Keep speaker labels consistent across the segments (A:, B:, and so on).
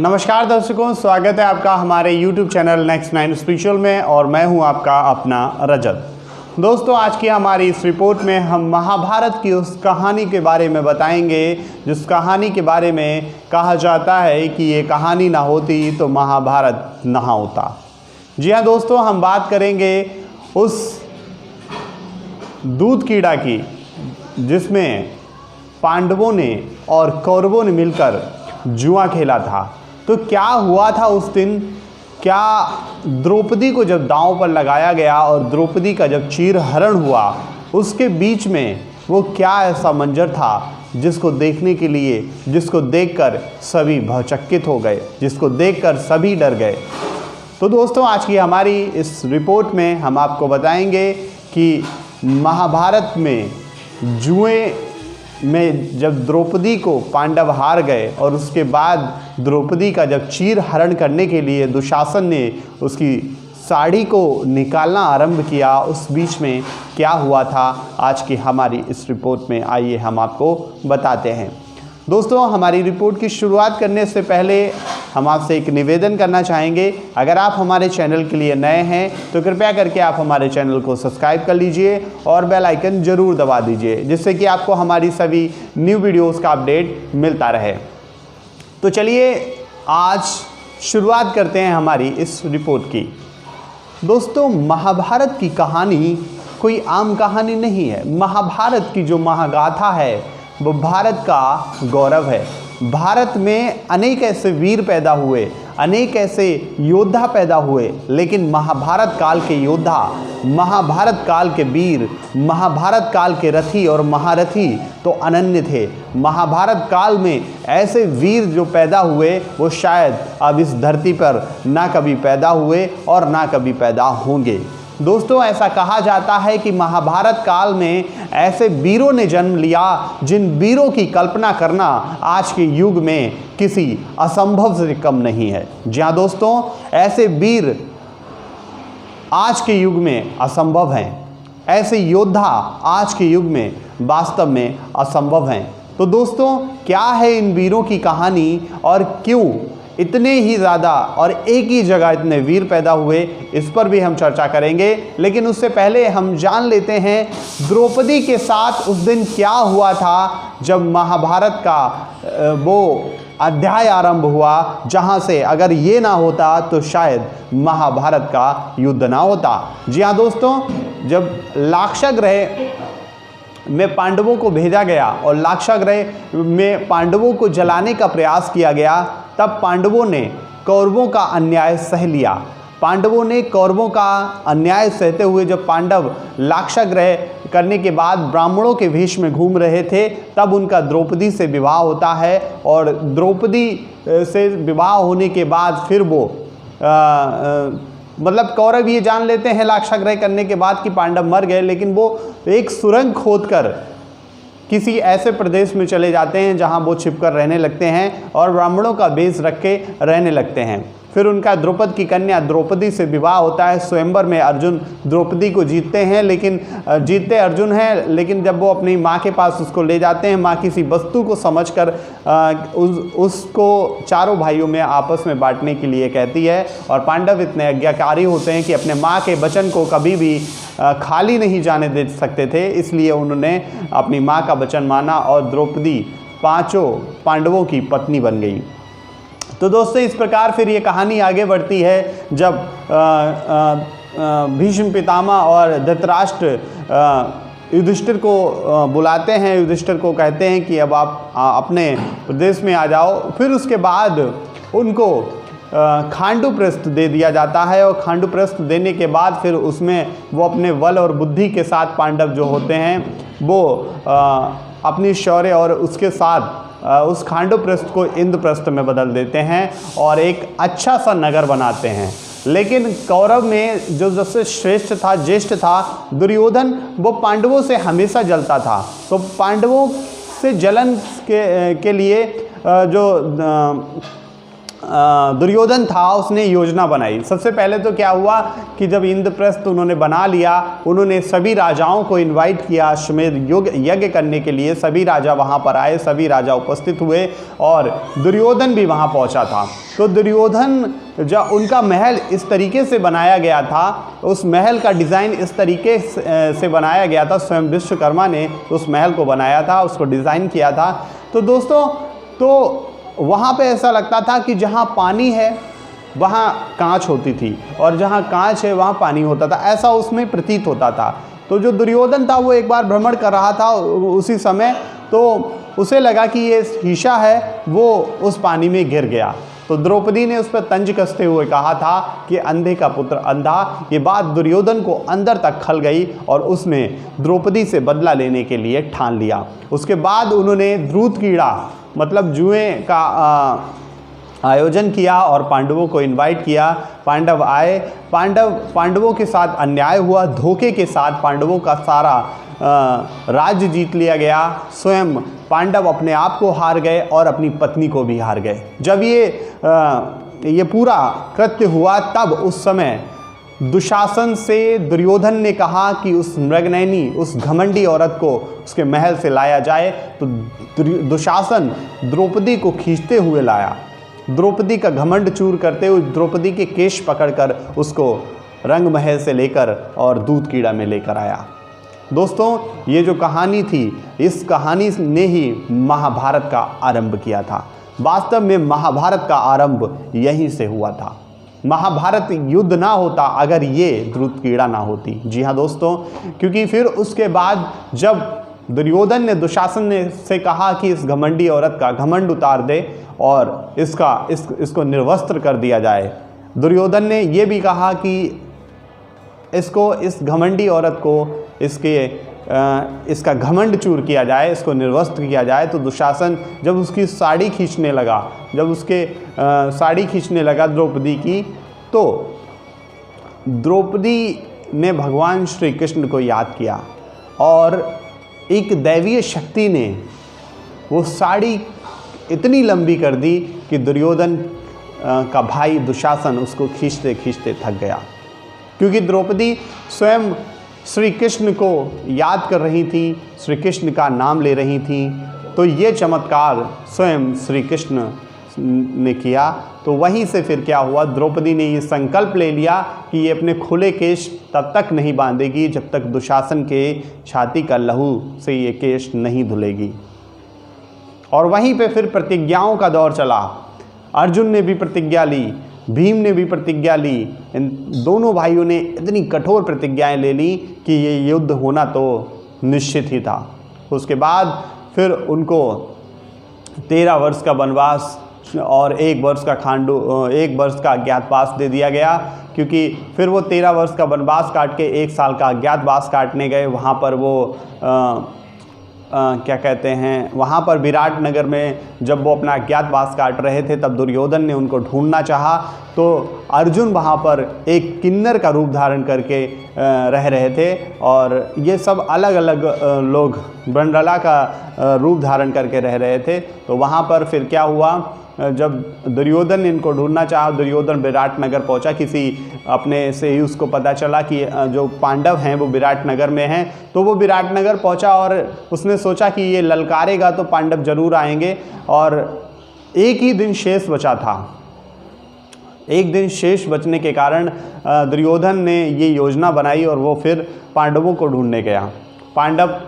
A: नमस्कार दर्शकों, स्वागत है आपका हमारे YouTube चैनल नेक्स्ट 9 स्पेशल में और मैं हूं आपका अपना रजत। दोस्तों, आज की हमारी इस रिपोर्ट में हम महाभारत की उस कहानी के बारे में बताएंगे जिस कहानी के बारे में कहा जाता है कि ये कहानी ना होती तो महाभारत ना होता। जी हाँ दोस्तों, हम बात करेंगे उस दूध कीड़ा की जिसमें पांडवों ने और कौरवों ने मिलकर जुआ खेला था। तो क्या हुआ था उस दिन? क्या द्रौपदी को जब दांव पर लगाया गया और द्रौपदी का जब चीरहरण हुआ, उसके बीच में वो क्या ऐसा मंजर था जिसको देखने के लिए, जिसको देखकर सभी भौचक्कित हो गए, जिसको देखकर सभी डर गए। तो दोस्तों, आज की हमारी इस रिपोर्ट में हम आपको बताएंगे कि महाभारत में जुए में जब द्रौपदी को पांडव हार गए और उसके बाद द्रौपदी का जब चीर हरण करने के लिए दुशासन ने उसकी साड़ी को निकालना आरंभ किया, उस बीच में क्या हुआ था, आज की हमारी इस रिपोर्ट में आइए हम आपको बताते हैं। दोस्तों, हमारी रिपोर्ट की शुरुआत करने से पहले हम आपसे एक निवेदन करना चाहेंगे। अगर आप हमारे चैनल के लिए नए हैं तो कृपया करके आप हमारे चैनल को सब्सक्राइब कर लीजिए और बेल आइकन ज़रूर दबा दीजिए, जिससे कि आपको हमारी सभी न्यू वीडियोस का अपडेट मिलता रहे। तो चलिए आज शुरुआत करते हैं हमारी इस रिपोर्ट की। दोस्तों, महाभारत की कहानी कोई आम कहानी नहीं है। महाभारत की जो महागाथा है वो भारत का गौरव है। भारत में अनेक ऐसे वीर पैदा हुए, अनेक ऐसे योद्धा पैदा हुए, लेकिन महाभारत काल के योद्धा, महाभारत काल के वीर, महाभारत काल के रथी और महारथी तो अनन्य थे। महाभारत काल में ऐसे वीर जो पैदा हुए वो शायद अब इस धरती पर ना कभी पैदा हुए और ना कभी पैदा होंगे। दोस्तों, ऐसा कहा जाता है कि महाभारत काल में ऐसे वीरों ने जन्म लिया जिन वीरों की कल्पना करना आज के युग में किसी असंभव से कम नहीं है। जी हाँ दोस्तों, ऐसे वीर आज के युग में असंभव हैं, ऐसे योद्धा आज के युग में वास्तव में असंभव हैं। तो दोस्तों, क्या है इन वीरों की कहानी और क्यों इतने ही ज़्यादा और एक ही जगह इतने वीर पैदा हुए, इस पर भी हम चर्चा करेंगे। लेकिन उससे पहले हम जान लेते हैं द्रौपदी के साथ उस दिन क्या हुआ था जब महाभारत का वो अध्याय आरंभ हुआ, जहाँ से अगर ये ना होता तो शायद महाभारत का युद्ध ना होता। जी हाँ दोस्तों, जब लाक्षागृह में पांडवों को भेजा गया और लाक्षागृह में पांडवों को जलाने का प्रयास किया गया, तब पांडवों ने कौरवों का अन्याय सह लिया। पांडवों ने कौरवों का अन्याय सहते हुए जब पांडव लाक्षागृह करने के बाद ब्राह्मणों के वेश में घूम रहे थे, तब उनका द्रौपदी से विवाह होता है और द्रौपदी से विवाह होने के बाद फिर वो मतलब कौरव ये जान लेते हैं लाक्षागृह करने के बाद कि पांडव मर गए, लेकिन वो एक सुरंग खोदकर किसी ऐसे प्रदेश में चले जाते हैं जहां वो छिपकर रहने लगते हैं और ब्राह्मणों का वेश रख के रहने लगते हैं। फिर उनका द्रौपद की कन्या द्रौपदी से विवाह होता है। स्वयंवर में अर्जुन द्रौपदी को जीतते हैं, लेकिन जीतते अर्जुन हैं, लेकिन जब वो अपनी माँ के पास उसको ले जाते हैं, माँ किसी वस्तु को समझकर उसको चारों भाइयों में आपस में बांटने के लिए कहती है। और पांडव इतने आज्ञाकारी होते हैं कि अपने माँ के वचन को कभी भी खाली नहीं जाने दे सकते थे, इसलिए उन्होंने अपनी माँ का वचन माना और द्रौपदी पांचों पांडवों की पत्नी बन गई। तो दोस्तों, इस प्रकार फिर ये कहानी आगे बढ़ती है जब भीष्म पितामह और धृतराष्ट्र युधिष्ठिर को बुलाते हैं, युधिष्ठिर को कहते हैं कि अब आप अपने प्रदेश में आ जाओ। फिर उसके बाद उनको खांडू प्रस्थ दे दिया जाता है और खांडू प्रस्थ देने के बाद फिर उसमें वो अपने बल और बुद्धि के साथ पांडव जो होते हैं वो अपनी शौर्य और उसके साथ उस खांडूप्रस्थ को इंद्रप्रस्थ में बदल देते हैं और एक अच्छा सा नगर बनाते हैं। लेकिन कौरव में जो सबसे श्रेष्ठ था, ज्येष्ठ था दुर्योधन, वो पांडवों से हमेशा जलता था। तो पांडवों से जलन के लिए जो दुर्योधन था उसने योजना बनाई। सबसे पहले तो क्या हुआ कि जब इंद्रप्रस्थ उन्होंने बना लिया, उन्होंने सभी राजाओं को इनवाइट किया अश्वमेध यज्ञ करने के लिए। सभी राजा वहाँ पर आए, सभी राजा उपस्थित हुए और दुर्योधन भी वहाँ पहुँचा था। तो दुर्योधन जब उनका महल इस तरीके से बनाया गया था, उस महल का डिज़ाइन इस तरीके से बनाया गया था, स्वयं विश्वकर्मा ने उस महल को बनाया था, उसको डिज़ाइन किया था। तो दोस्तों, तो वहाँ पे ऐसा लगता था कि जहाँ पानी है वहाँ कांच होती थी और जहाँ कांच है वहाँ पानी होता था, ऐसा उसमें प्रतीत होता था। तो जो दुर्योधन था वो एक बार भ्रमण कर रहा था उसी समय, तो उसे लगा कि ये शीशा है, वो उस पानी में गिर गया। तो द्रौपदी ने उस पर तंज कसते हुए कहा था कि अंधे का पुत्र अंधा। ये बात दुर्योधन को अंदर तक खल गई और उसने द्रौपदी से बदला लेने के लिए ठान लिया। उसके बाद उन्होंने द्रुत कीड़ा मतलब जुए का आयोजन किया और पांडवों को इनवाइट किया। पांडव आए, पांडवों के साथ अन्याय हुआ, धोखे के साथ पांडवों का सारा राज्य जीत लिया गया। स्वयं पांडव अपने आप को हार गए और अपनी पत्नी को भी हार गए। जब ये पूरा कृत्य हुआ तब उस समय दुशासन से दुर्योधन ने कहा कि उस मृगनयनी, उस घमंडी औरत को उसके महल से लाया जाए। तो दुशासन द्रौपदी को खींचते हुए लाया, द्रौपदी का घमंड चूर करते हुए द्रौपदी के केश पकड़कर उसको रंग महल से लेकर और दूध कीड़ा में लेकर आया। दोस्तों, ये जो कहानी थी, इस कहानी ने ही महाभारत का आरंभ किया था। वास्तव में महाभारत का आरंभ यहीं से हुआ था। महाभारत युद्ध ना होता अगर ये द्रुत कीड़ा ना होती। जी हाँ दोस्तों, क्योंकि फिर उसके बाद जब दुर्योधन ने दुशासन से कहा कि इस घमंडी औरत का घमंड उतार दे और इसको निर्वस्त्र कर दिया जाए, दुर्योधन ने ये भी कहा कि इस घमंडी औरत को इसका घमंड चूर किया जाए, इसको निर्वस्त्र किया जाए। तो दुशासन जब उसकी साड़ी खींचने लगा, जब उसके साड़ी खींचने लगा द्रौपदी की, तो द्रौपदी ने भगवान श्री कृष्ण को याद किया और एक दैवीय शक्ति ने वो साड़ी इतनी लंबी कर दी कि दुर्योधन का भाई दुशासन उसको खींचते खींचते थक गया। क्योंकि द्रौपदी स्वयं श्री कृष्ण को याद कर रही थी, श्री कृष्ण का नाम ले रही थी, तो ये चमत्कार स्वयं श्री कृष्ण ने किया। तो वहीं से फिर क्या हुआ, द्रौपदी ने ये संकल्प ले लिया कि ये अपने खुले केश तब तक नहीं बांधेगी जब तक दुशासन के छाती का लहू से ये केश नहीं धुलेगी। और वहीं पे फिर प्रतिज्ञाओं का दौर चला। अर्जुन ने भी प्रतिज्ञा ली, भीम ने भी प्रतिज्ञा ली। इन दोनों भाइयों ने इतनी कठोर प्रतिज्ञाएं ले ली कि ये युद्ध होना तो निश्चित ही था। उसके बाद फिर उनको 13 वर्ष का वनवास और 1 वर्ष का अज्ञातवास दे दिया गया। क्योंकि फिर वो 13 वर्ष का वनवास काट के 1 साल का अज्ञातवास काटने गए। वहाँ पर वो क्या कहते हैं, वहाँ पर विराट नगर में जब वो अपना अज्ञातवास काट रहे थे तब दुर्योधन ने उनको ढूंढना चाहा। तो अर्जुन वहाँ पर एक किन्नर का रूप धारण करके रह रहे थे और ये सब अलग अलग लोग ब्रंडला का रूप धारण करके रह रहे थे। तो वहाँ पर फिर क्या हुआ, जब दुर्योधन इनको ढूंढना चाहा, दुर्योधन विराट नगर पहुंचा। किसी अपने से ही उसको पता चला कि जो पांडव हैं वो विराट नगर में हैं। तो वो विराट नगर पहुंचा और उसने सोचा कि ये ललकारेगा तो पांडव जरूर आएंगे। और एक ही दिन शेष बचा था। एक दिन शेष बचने के कारण दुर्योधन ने ये योजना बनाई और वो फिर पांडवों को ढूंढने गया। पांडव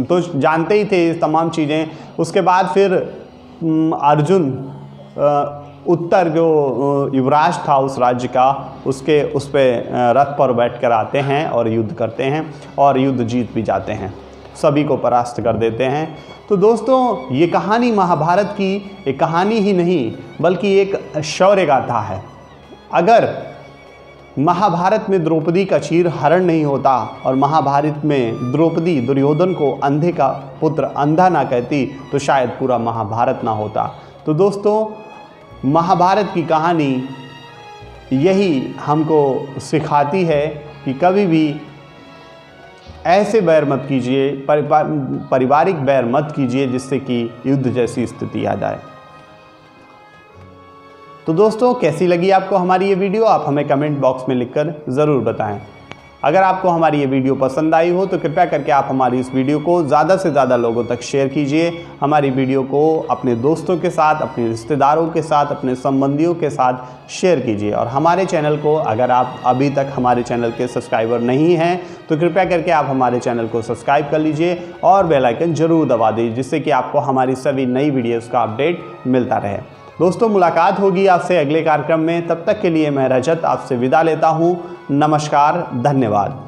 A: तो जानते ही थे ये तमाम चीज़ें। उसके बाद फिर अर्जुन उत्तर जो युवराज था उस राज्य का, उस पे रथ पर बैठकर आते हैं और युद्ध करते हैं और युद्ध जीत भी जाते हैं, सभी को परास्त कर देते हैं। तो दोस्तों, ये कहानी महाभारत की एक कहानी ही नहीं बल्कि एक शौर्य गाथा है। अगर महाभारत में द्रौपदी का चीर हरण नहीं होता और महाभारत में द्रौपदी दुर्योधन को अंधे का पुत्र अंधा ना कहती तो शायद पूरा महाभारत ना होता। तो दोस्तों, महाभारत की कहानी यही हमको सिखाती है कि कभी भी ऐसे बैर मत कीजिए, पारिवारिक बैर मत कीजिए जिससे कि युद्ध जैसी स्थिति आ जाए। तो दोस्तों कैसी लगी आपको हमारी ये वीडियो, आप हमें कमेंट बॉक्स में लिखकर ज़रूर बताएं। अगर आपको हमारी ये वीडियो पसंद आई हो तो कृपया करके आप हमारी इस वीडियो को ज़्यादा से ज़्यादा लोगों तक शेयर कीजिए। हमारी वीडियो को अपने दोस्तों के साथ, अपने रिश्तेदारों के साथ, अपने संबंधियों के साथ शेयर कीजिए। और हमारे चैनल को, अगर आप अभी तक हमारे चैनल के सब्सक्राइबर नहीं हैं तो कृपया करके आप हमारे चैनल को सब्सक्राइब कर लीजिए और बेल आइकन ज़रूर दबा दीजिए, जिससे कि आपको हमारी सभी नई वीडियोज़ का अपडेट मिलता रहे। दोस्तों मुलाकात होगी आपसे अगले कार्यक्रम में, तब तक के लिए मैं रजत आपसे विदा लेता हूँ। नमस्कार, धन्यवाद।